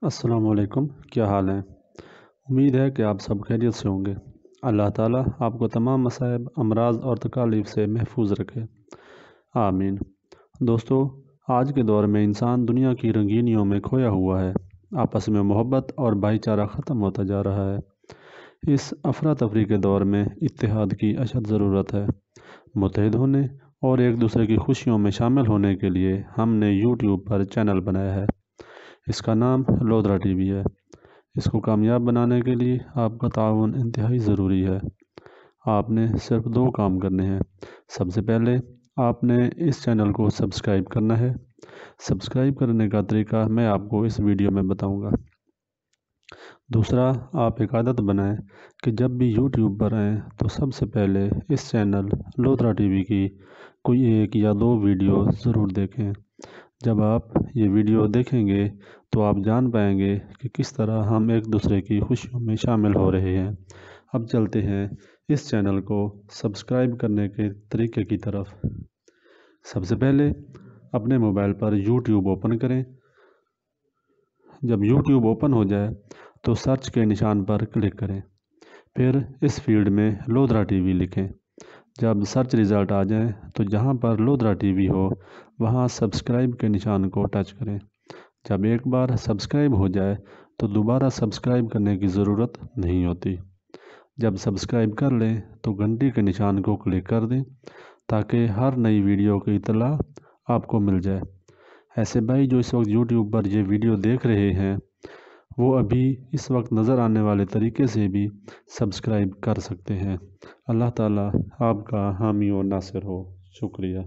السلام علیکم، کیا حال ہیں؟ امید ہے کہ آپ سب خیریت سے ہوں گے۔ اللہ تعالیٰ آپ کو تمام مصائب، امراض اور تکالیف سے محفوظ رکھے، آمین۔ دوستو، آج کے دور میں انسان دنیا کی رنگینیوں میں کھویا ہوا ہے۔ آپس میں محبت اور بھائی چارہ ختم ہوتا جا رہا ہے۔ اس افراتفری کے دور میں اتحاد کی اشد ضرورت ہے۔ متحد ہونے اور ایک دوسرے کی خوشیوں میں شامل ہونے کے لیے ہم نے یوٹیوب پر چینل بنایا ہے۔ اس کا نام لودھرا ٹی وی ہے۔ اس کو کامیاب بنانے کے لیے آپ کا تعاون انتہائی ضروری ہے۔ آپ نے صرف 2 کام کرنے ہیں۔ سب سے پہلے آپ نے اس چینل کو سبسکرائب کرنا ہے۔ سبسکرائب کرنے کا طریقہ میں آپ کو اس ویڈیو میں بتاؤں گا۔ دوسرا، آپ ایک عادت بنائیں کہ جب بھی یوٹیوب پر آئیں تو سب سے پہلے اس چینل لودھرا ٹی وی کی کوئی 1 یا 2 ویڈیو ضرور دیکھیں۔ جب آپ یہ ویڈیو دیکھیں گے تو آپ جان پائیں گے کہ کس طرح ہم ایک دوسرے کی خوشیوں میں شامل ہو رہے ہیں۔ اب چلتے ہیں اس چینل کو سبسکرائب کرنے کے طریقے کی طرف۔ سب سے پہلے اپنے موبائل پر یوٹیوب اوپن کریں۔ جب یوٹیوب اوپن ہو جائے تو سرچ کے نشان پر کلک کریں۔ پھر اس فیلڈ میں لودھرا ٹی وی لکھیں۔ جب سرچ رزلٹ آ جائیں تو جہاں پر لودھرا ٹی وی ہو وہاں سبسکرائب کے نشان کو ٹچ کریں۔ جب ایک بار سبسکرائب ہو جائے تو دوبارہ سبسکرائب کرنے کی ضرورت نہیں ہوتی۔ جب سبسکرائب کر لیں تو گھنٹی کے نشان کو کلک کر دیں تاکہ ہر نئی ویڈیو کی اطلاع آپ کو مل جائے۔ ایسے بھائی جو اس وقت یوٹیوب پر یہ ویڈیو دیکھ رہے ہیں وہ ابھی اس وقت نظر آنے والے طریقے سے بھی سبسکرائب کر سکتے ہیں۔ اللہ تعالیٰ آپ کا حامی و ناصر ہو۔ شکریہ۔